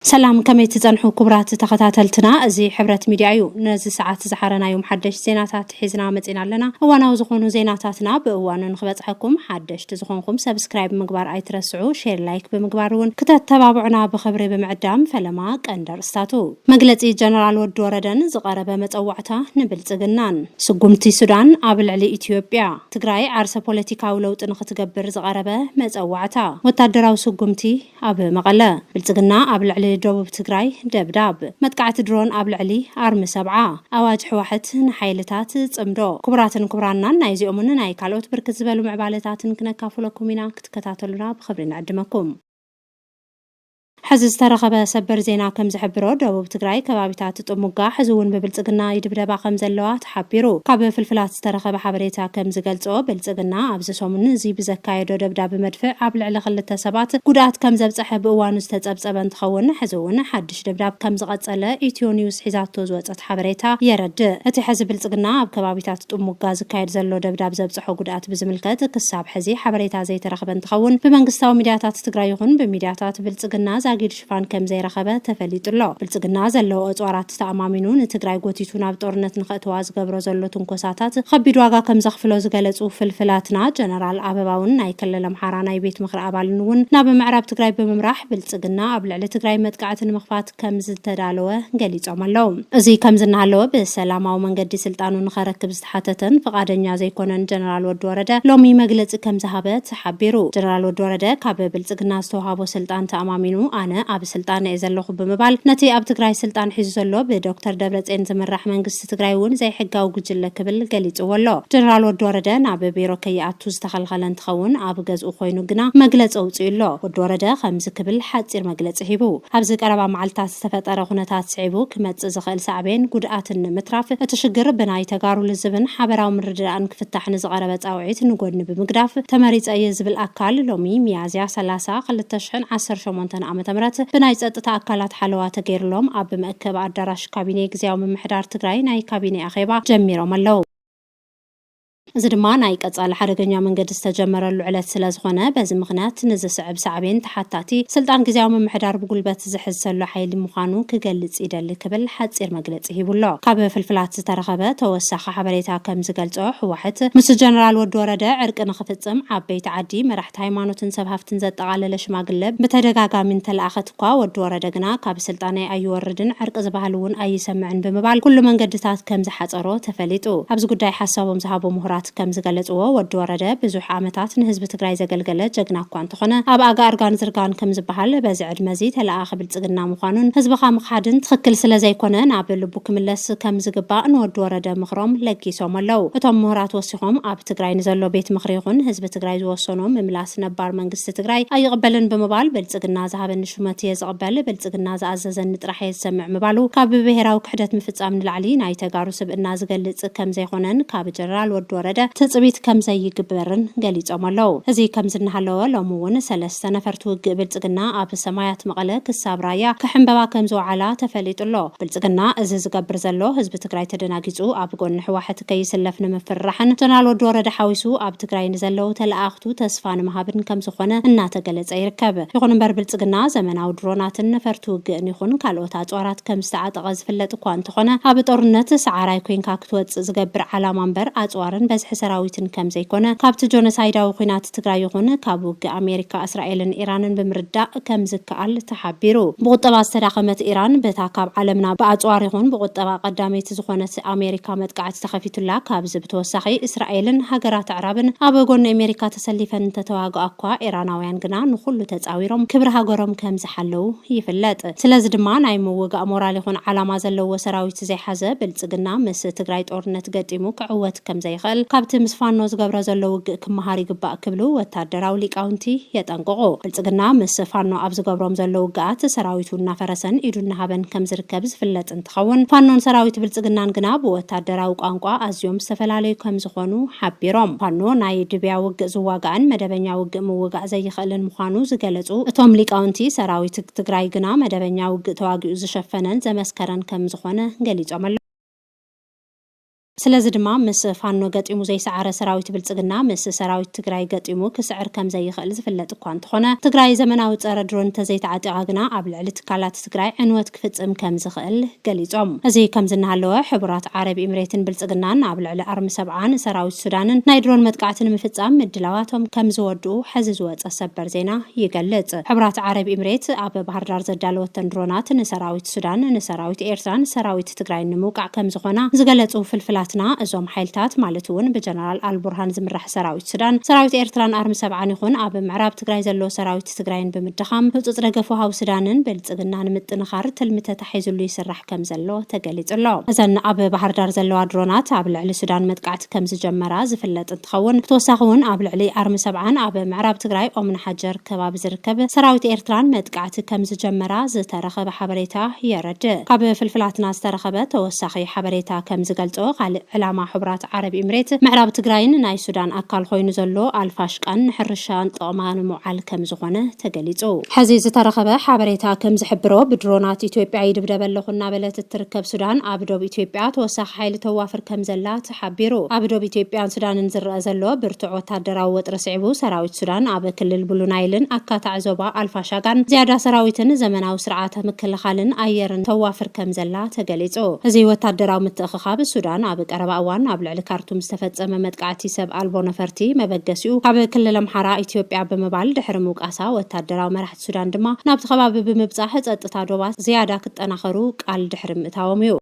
سلام كمي تزنحو كبرات تختاتلتنا ازي حبرت ميديايو نزي ساعات زحرنا يوم حدش زيناتات حيزنا متينا لنا وانا وزخونو زيناتاتنا بقوانو نخبصحكم حدش تزخونكم سبسكرايب مقبار اي ترسعو شير لايك بمقبارون كتات تبابعنا بخبري بمعدام فلما كاندر استاتو مقلتي جنرال ود وردن زقارب متقوعتا نبلصقنان سقمتي سودان قابل علي اثيوبيا تግራይ عرسه ፖለቲካዊ ለውጥ ንኽትገብር زقارب متقوعتا ወታደራው سقمتي اب مقله بلصقنا اب دبوب تግራይ دبداب متقعت درون ابلعلي ارم 7 اواج حوحت نحيلتات صمدو كبراتن كبراننا نايزيومن ناي كالوت بركت زبلو معبالتاتن كنكافلكم مينا كتكتاتلونا بخبرنا عدمكم حزز ترخبه سبر زينا كم زحبرو دبوب تግራይ ከባቢታት ጥሙጋ ሕዝውን በብልጽግና ይድብደባ ከም ዘለዋ ተሓቢሩ ካብ ፍልፍላት ተረኸበ ሓበሬታ ከም ዝገልጾ ብልጽግና ኣብዚ ሰሙን እዚ ብዘካየዶ ደብዳቤ መድፍዕ ኣብ ልዕሊ ክልተ ሰባት ጉዳት ከም ዘብጽሐ ብእዋኑ ዝተጸብጸበ እንትኸውን ሕዝውን ሓድሽ ደብዳቤ ከም ዝቐጸለ ኢትዮ ኒውስ ሒዛቶ ዝወጸት ሓበሬታ የረድእ እቲ ሕዝብ ብልጽግና ኣብ ከባቢታት ጥሙጋ ዝካየድ ዘሎ ደብዳቤ ዘብጽሐ ጉዳት ብዝምልከት ክሳብ ሕዚ ሓበሬታ ዘይተረኸበ እንትኸውን ብመንግስታዊ ሚድያታት ትግራይ ይኹን ብሚድያታት ብልጽግና ዛጊድ ሽፋን ከም ዘይረኸበ ተፈሊጡሎ ብልጽግና ዘለዎ ኣጽዋራት ተኣማሚኑ ንትግራይ ጎቲቱ ናብ ጦርነት ንኽእትዋ ዝገብሮ ዘሎ ትንኮሳታት ከቢድ ዋጋ ከም ዘኽፍሎ ዝገለጹ ፍልፍላትና ጀነራል ኣበባውን ናይ ክልል ኣምሓራ ናይ ቤት ምክሪ ኣባልን እውን ናብ ምዕራብ ትግራይ ብምምራሕ ብልጽግና ኣብ ልዕሊ ትግራይ መጥቃዕትን ምኽፋት ከም ዝተዳለወ ገሊጾም ኣለዉ እዚ ከም ዝናሃለወ ብሰላማዊ መንገዲ ስልጣኑ ንኸረክብ ዝተሓተተን ፍቃደኛ ዘይኮነን ጀነራል ወዲ ወረደ ሎሚ መግለጺ ከም ዝሃበ ተሓቢሩ ጀነራል ወዲ ወረደ ካብ ብልጽግና ዝተዋሃቦ ስልጣን ተኣማሚኑ አነ ኣብ ስልጣን ዘለኹ ብምባል ነቲ ኣብ ትግራይ ስልጣን ሒዙ ዘሎ ብዶክተር ደብረጽዮን ዝምራሕ መንግስቲ ትግራይ እውን ዘይሕጋዊ ጉጅለ ክብል ገሊጽዎሎ ጀነራል ወዲ ወረደ ናብ ቢሮ ከይኣቱ ዝተኸልኸለ እንትኸውን ኣብ ገዝኡ ኮይኑ ግና መግለጺ ኣውፅኡሎ ወዲ ወረደ ከምዚ ክብል ሓፂር መግለጺ ሂቡ ኣብዚ ቀረባ መዓልታት ዝተፈጠረ ኩነታት ስዒቡ ክመጽእ ዝኽእል ሳዕቤን ጉድኣትን ምትራፍ እቲ ሽግር ብናይ ተጋሩ ልዝብን ሓበራዊ ምርድዳእን ክፍታሕ ንዝቐረበ ጻውዒት ንጎድኒ ብምግዳፍ ተመሪጸ ዝብል ኣካል ሎሚ ሚያዝያ 30 2018 ዓመተ ምህረት ብናይ ጸጥታ አካላት ሓለዋ ተገይርሎም ኣብ መእከብ አዳራሽ ካቢኔ ግዝያዊ ምምሕዳር ትግራይ ናይ ካቢኔ ኣኼባ ጀሚሮም ኣለዉ እዚ ድማ ናይ ቀጻሊ ሓደገኛ መንገዲ ዝተጀመረሉ ዕለት ስለዝኾነ በዚ ምኽንያት ንዝስዕብ ሳዕቤን ተሓታቲ ስልጣን ግዝያዊ ምምሕዳር ብጉልበት ዝሕዝ ዘሎ ሓይሊ ምዃኑ ክገልጽ ይደሊ ክብል ሓፂር መግለጺ ሂቡሎ ካብ ፍልፍላት ዝተረኸበ ተወሳኺ ሓበሬታ ከም ዝገልጾ ሕወሓት ምስ ጀነራል ወዲ ወረደ ዕርቂ ንኽፍጽም ዓበይቲ ዓዲ መራሕቲ ሃይማኖትን ሰብ ሃፍትን ዘጠቓለለ ሽማግለ ብተደጋጋሚ እንተለኣኸት እኳ ወዲ ወረደ ግና ካብ ስልጣነይ ኣይወርድን ዕርቂ ዝበሃል እውን ኣይሰምዕን ብምባል ኩሉ መንገድታት ከም ዝሓፀሮ ተፈሊጡ ኣብዚ ጉዳይ ሓሳቦም ዝሃቦ ምሁራት ከም ዝገለጽዎ ወዲ ወረደ ብዙሕ ዓመታት ንህዝቢ ትግራይ ዘገልገለ ጀግና እኳ እንተኾነ ኣብ ኣጋርጋን ዝርጋን ከም ዝበሃል በዚ ዕድመዚ ተለኣኸ ብልጽግና ምዃኑን ህዝብኻ ምኽሓድን ትኽክል ስለዘይኮነ ናብ ልቡ ክምለስ ከም ዝግባእ ንወዲ ወረደ ምኽሮም ለጊሶም ኣለዉ እቶም ምሁራት ወሲኾም ኣብ ትግራይ ንዘሎ ቤት ምኽሪ ይኹን ህዝቢ ትግራይ ዝወሰኖም ምምላስ ነባር መንግስቲ ትግራይ ኣይቕበልን ብምባል ብልጽግና ዝሃበኒ ሹመት እየ ዝቕበል ብልጽግና ዝኣዘዘኒ ጥራሕ እየ ዝሰምዕ ምባሉ ካብ ብሄራዊ ክሕደት ምፍጻም ንላዕሊ ናይ ተጋሩ ስብእና ዝገልጽ ከም ዘይኮነን ካብ ጀነራል ወዲ ወረደ ተጽቢት ከም ዘይግበርን ገሊጾም ኣለዉ እዚ ከም ዝናሃለወ ሎሚ እውን ሰለስተ ነፈርቲ ውግእ ብልጽግና ኣብ ሰማያት መቐለ ክሳብ ራያ ክሕንበባ ከም ዝወዓላ ተፈሊጡሎ ብልጽግና እዚ ዝገብር ዘሎ ህዝቢ ትግራይ ተደናጊጹ ኣብ ጎኒ ሕወሓት ከይስለፍ ንምፍራሕን ጀነራል ወዲ ወረደ ሓዊሱ ኣብ ትግራይ ንዘለዉ ተለኣኽቱ ተስፋ ንምሃብን ከም ዝኾነ እናተገለጸ ይርከብ ይኹን እምበር ብልጽግና ዘመናዊ ድሮናትን ነፈርቲ ውግእን ይኹን ካልኦት ኣጽዋራት ከም ዝተዓጠቐ ዝፍለጥ እኳ እንተኾነ ኣብ ጦርነት ሰዓራይ ኮይንካ ክትወፅእ ዝገብር ዓላማ እምበር ኣጽዋርን በዝሒ ሰራዊትን ከም ዘይኮነ ካብቲ ጆኖሳይዳዊ ኩናት ትግራይ ይኹን ካብ ውግእ ኣሜሪካ እስራኤልን ኢራንን ብምርዳእ ከም ዝከኣል ተሓቢሩ ብቁጠባ ዝተዳኸመት ኢራን በታ ካብ ዓለምና ብኣጽዋር ይኹን ብቁጠባ ቀዳመይቲ ዝኾነት ኣሜሪካ መጥቃዕቲ ተኸፊቱላ ካብዚ ብተወሳኺ እስራኤልን ሃገራት ኣዕራብን ኣብ ጎኒ ኣሜሪካ ተሰሊፈን እንተተዋግኣ እኳ ኢራናውያን ግና ንኹሉ ተጻዊሮም ክብሪ ሃገሮም ከም ዝሓለዉ ይፍለጥ ስለዚ ድማ ናይ ምውጋእ ሞራል ይኹን ዓላማ ዘለዎ ሰራዊት ዘይሓዘ ብልጽግና ምስ ትግራይ ጦርነት ገጢሙ ክዕወት ከም ዘይኽእል ካብቲ ምስ ፋኖ ዝገብሮ ዘሎ ውግእ ክመሃር ይግባእ ክብሉ ወታደራዊ ሊቃውንቲ የጠንቅቑ ብልጽግና ምስ ፋኖ ኣብ ዝገብሮም ዘሎ ውግኣት ሰራዊቱ እናፈረሰን ኢዱ እናሃበን ከም ዝርከብ ዝፍለጥ እንትኸውን ፋኖን ሰራዊት ብልጽግናን ግና ብወታደራዊ ቋንቋ ኣዝዮም ዝተፈላለዩ ከም ዝኾኑ ሓቢሮም ፋኖ ናይ ድብያ ውግእ ዝዋጋእን መደበኛ ውግእ ምውጋእ ዘይኽእልን ምዃኑ ዝገለጹ እቶም ሊቃውንቲ ሰራዊት ትግራይ ግና መደበኛ ውግእ ተዋጊኡ ዝሸፈነን ዘመስከረን ከም ዝኾነ ገሊጾም ስለዚ ድማ ምስ ፋኖ ገጢሙ ዘይሰዓረ ሰራዊት ብልጽግና ምስ ሰራዊት ትግራይ ገጢሙ ክስዕር ከም ዘይኽእል ዝፍለጥ እኳ እንተኾነ ትግራይ ዘመናዊ ጸረ ድሮን ተዘይተዓጢቓ ግና ኣብ ልዕሊ ትካላት ትግራይ ዕንወት ክፍጽም ከም ዝኽእል ገሊጾም። እዚ ከም ዝናሃለወ ሕቡራት ዓረብ ኤምሬትን ብልጽግናን ኣብ ልዕሊ ኣርሚ ሰብዓን ሰራዊት ሱዳንን ናይ ድሮን መጥቃዕትን ምፍጻም ምድላዋቶም ከም ዝወድኡ ሕዚ ዝወፀ ሰበር ዜና ይገልጽ። ሕቡራት ዓረብ ኤምሬት ኣብ ባህር ዳር ዘዳለወተን ድሮናት ንሰራዊት ሱዳን ንሰራዊት ኤርትራን ሰራዊት ትግራይ ንምውቃዕ ከም ዝኾና ዝገለጹ ፍልፍላትና እዞም ሓይልታት ማለት እውን ብጀነራል አልቡርሃን ዝምራሕ ሰራዊት ሱዳን ሰራዊት ኤርትራን ኣርሚ ሰብዓን ይኹን ኣብ ምዕራብ ትግራይ ዘሎ ሰራዊት ትግራይን ብምድኻም ህጹጽ ደገፍ ወሃብ ሱዳንን ብልጽግና ንምጥንኻር ትልሚ ተታሒዙሉ ይስራሕ ከም ዘሎ ተገሊጹሎ። እዘን ኣብ ባህር ዳር ዘለዋ ድሮናት ኣብ ልዕሊ ሱዳን መጥቃዕቲ ከም ዝጀመራ ዝፍለጥ እንትኸውን ብተወሳኺ እውን ኣብ ልዕሊ ኣርሚ ሰብዓን ኣብ ምዕራብ ትግራይ ኦምን ሓጀር ከባቢ ዝርከብ ሰራዊት ኤርትራን መጥቃዕቲ ከም ዝጀመራ ዝተረኸበ ሓበሬታ የረድእ። ካብ ፍልፍላትና ዝተረኸበ ተወሳኺ ሓበሬታ ከም ዝገልጾ ካልእ ዕላማ ሕቡራት ዓረብ ኤምሬት ምዕራብ ትግራይን ናይ ሱዳን ኣካል ኮይኑ ዘሎ ኣልፋሽቃን ሕርሻን ጥቕማን ምውዓል ከም ዝኾነ ተገሊጹ። ሕዚ ዝተረኸበ ሓበሬታ ከም ዝሕብሮ ብድሮናት ኢትዮጵያ ይድብደብ ኣለኹ እናበለት እትርከብ ሱዳን ኣብ ዶብ ኢትዮጵያ ተወሳኺ ሓይሊ ተዋፍር ከም ዘላ ተሓቢሩ። ኣብ ዶብ ኢትዮጵያን ሱዳንን ዝረአ ዘሎ ብርቱዕ ወታደራዊ ወጥሪ ስዒቡ ሰራዊት ሱዳን ኣብ ክልል ብሉ ናይልን ኣካታዕ ዞባ ኣልፋሻጋን ዝያዳ ሰራዊትን ዘመናዊ ስርዓተ ምክልኻልን ኣየርን ተዋፍር ከም ዘላ ተገሊጹ። እዚ ወታደራዊ ምትእኽኻብ ሱዳን ኣብ ቀረባ እዋን ኣብ ልዕሊ ካርቱም ዝተፈጸመ መጥቃዕቲ ሰብ ኣልቦ ነፈርቲ መበገሲኡ ካብ ክልል ኣምሓራ ኢትዮጵያ ብምባል ድሕሪ ምውቃሳ ወታደራዊ መራሕቲ ሱዳን ድማ ናብቲ ከባቢ ብምብጻሕ ጸጥታ ዶባት ዝያዳ ክጠናኸሩ ቃል ድሕሪ ምእታዎም እዩ።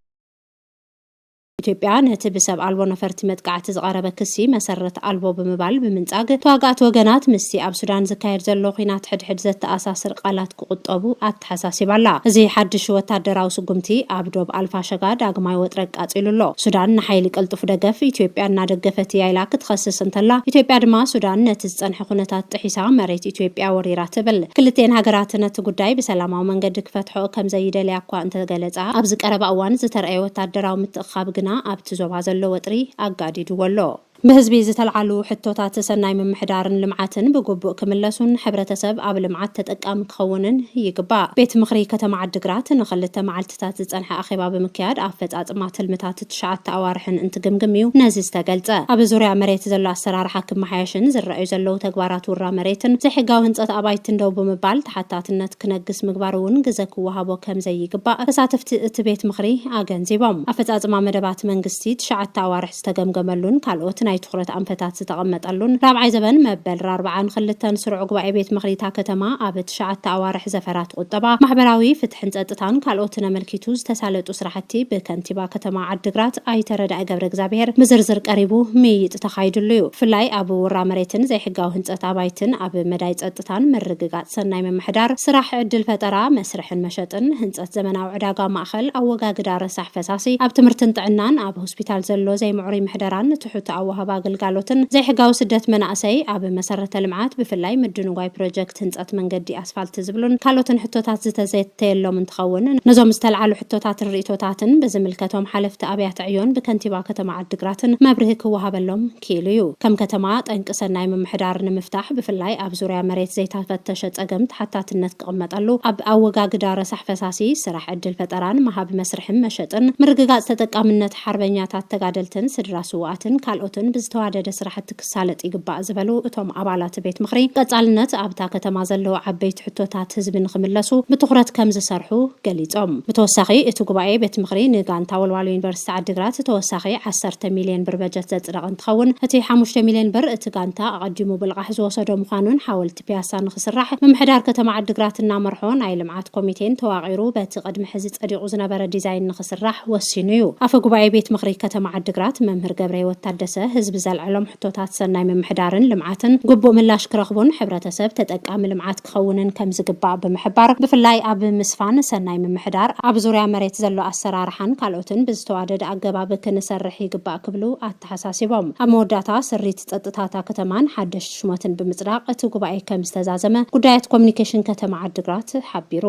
ኢትዮጵያ ነቲ ብሰብ ኣልቦ ነፈርቲ መጥቃዕቲ ዝቐረበ ክሲ መሰረት ኣልቦ ብምባል ብምንጻግ ተዋጋእቲ ወገናት ምስቲ ኣብ ሱዳን ዝካየድ ዘሎ ኩናት ሕድሕድ ዘተኣሳስር ቃላት ክቁጠቡ ኣተሓሳሲባላ። እዚ ሓድሽ ወታደራዊ ስጉምቲ ኣብ ዶብ ኣልፋሸጋ ዳግማይ ወጥረ ቃጺሉሎ። ሱዳን ንሓይሊ ቅልጡፍ ደገፍ ኢትዮጵያ እናደገፈት እያ ኢላ ክትኸስስ እንተላ ኢትዮጵያ ድማ ሱዳን ነቲ ዝጸንሐ ኩነታት ጥሒሳ መሬት ኢትዮጵያ ወሪራ ትብል። ክልቴን ሃገራት ነቲ ጉዳይ ብሰላማዊ መንገዲ ክፈትሖ ከም ዘይደለያ እኳ እንተገለጻ ኣብዚ ቀረባ እዋን ዝተረኣየ ወታደራዊ ምትእኽኻብ ግና ኣብቲ ዞባ ዘሎ ወጥሪ ኣጋዲድዎሎ። بهزب زتلعلو حتوتات سناي من محدارن لمعاتن بقبو كملسون حبرتسب أب لمعات تتقام كخونن يقبا بيت مخري كتم عدقرات نخلت معلتات تتنحى أخي باب مكياد أفت أطمات المتات تشعت أوارحن انت قمقميو نازي استقلتا أب زوريا مريت زلو السرار حاكم محايشن زرعي زلو تقبارات ورا مريتن زي حقاو هنسات أبايتن دو بمبال تحتات النت كنقس مقبارون قزاكو وهابو كم زي يقبا فساتفت تبيت مخري آغان زيبام أفت أطمام مدبات منقستي تشعت أوارح استقمقملون كالوت ናይ ትኹረት ኣንፈታት ዝተቐመጠሉን ራብዓይ ዘበን መበል 40 ክልተን ስሩዕ ጉባኤ ቤት ምኽሪታ ከተማ ኣብ 9 ኣዋርሕ ዘፈራት ቁጠባ ማሕበራዊ ፍትሕን ጸጥታን ካልኦትን ኣመልኪቱ ዝተሳለጡ ስራሕቲ ብከንቲባ ከተማ ዓድግራት ኣይተረዳእ ገብረ እግዚአብሔር ምዝርዝር ቀሪቡ ምይይጥ ተኻይድሉ እዩ። ፍላይ ኣብ ውራ መሬትን ዘይሕጋዊ ህንፀት ኣባይትን ኣብ መዳይ ጸጥታን ምርግጋጽ ሰናይ መምሕዳር ስራሕ ዕድል ፈጠራ መስርሕን መሸጥን ህንፀት ዘመናዊ ዕዳጋ ማእኸል ኣወጋግዳ ረሳሕ ፈሳሲ ኣብ ትምህርትን ጥዕናን ኣብ ሆስፒታል ዘሎ ዘይምዕሩይ ምሕደራን ትሑት وهبا قلقالوتن زي حقاو سدت مناقسي أب مسارة المعات بفلاي مدن واي بروجكت هنسات من قدي أسفلت زبلون كالوتن حتوتات زيت تيلو من تخون نظام استلعلو حتوتات الريتوتاتن بزملكتهم حلفت أبيات عيون بكنتيبا كتما عدقراتن ما برهك وهبا لهم كيليو كم كتمات انقصنا من محدارن مفتاح بفلاي أب زوريا مريت زي تفتشت أقمت حتى تنتق قمتالو أب أوقا قدار صح فساسي سرح عدل فتران ما هاب مسرح مشتن مرققات تتقى منت حربينياتات تقادلتن سدراسواتن كالوتن بزتوعدد سرحت كسالت يقبع زبلو اتوم عبالات بيت مخري قصالنت ابتا كتما زلو عبيت حتوتات حزب نخملسو بتخرت كم زسرحو قليصوم بتوسخي اتو غباي بيت مخري نغانتا والوالو يونيفرسيتي عدغرات توسخي 10 مليون بر بجت زصدق انتخون اتي 5 مليون بر اتغانتا اقدمو بالقحز وسدو مخانون حاولت بياسا نخسرح ممحدار كتما عدغراتنا مرحون اي لمعات كوميتين تواقيرو بتقدم حزب صديقو زنبره ديزاين نخسرح وسينيو افا غباي بيت مخري كتما عدغرات ممهر قبري وتادسه حزب زلعلم حتوتات سناي ممحدارن لمعاتن قبو ملاش كرخبون حبرتسب تتقام لمعات كخونن كم زقبا بمحبار بفلاي اب مسفان سناي ممحدار اب زوريا مريت زلو اسرارحن كالوتن بزتوعدد اقباب كنسرح يقبا كبلو اتحساسيبهم اموداتا سريت ጸጥታታ ከተማን حدش شماتن بمصراق اتو غباي كم استزازمه قدايت كوميونيكيشن ከተማ عدغرات حبيرو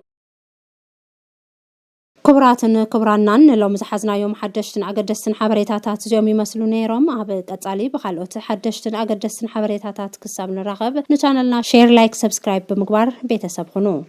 كبرانان لو مزحزنا يوم حدشتن أقدستن حبريتاتات زيوم يمثلو نيروم أب قصالي بخالوت حدشتن أقدستن حبريتاتات كسابن رغب نشانلنا شير لايك سبسكرايب بمقبار بيتساب خنو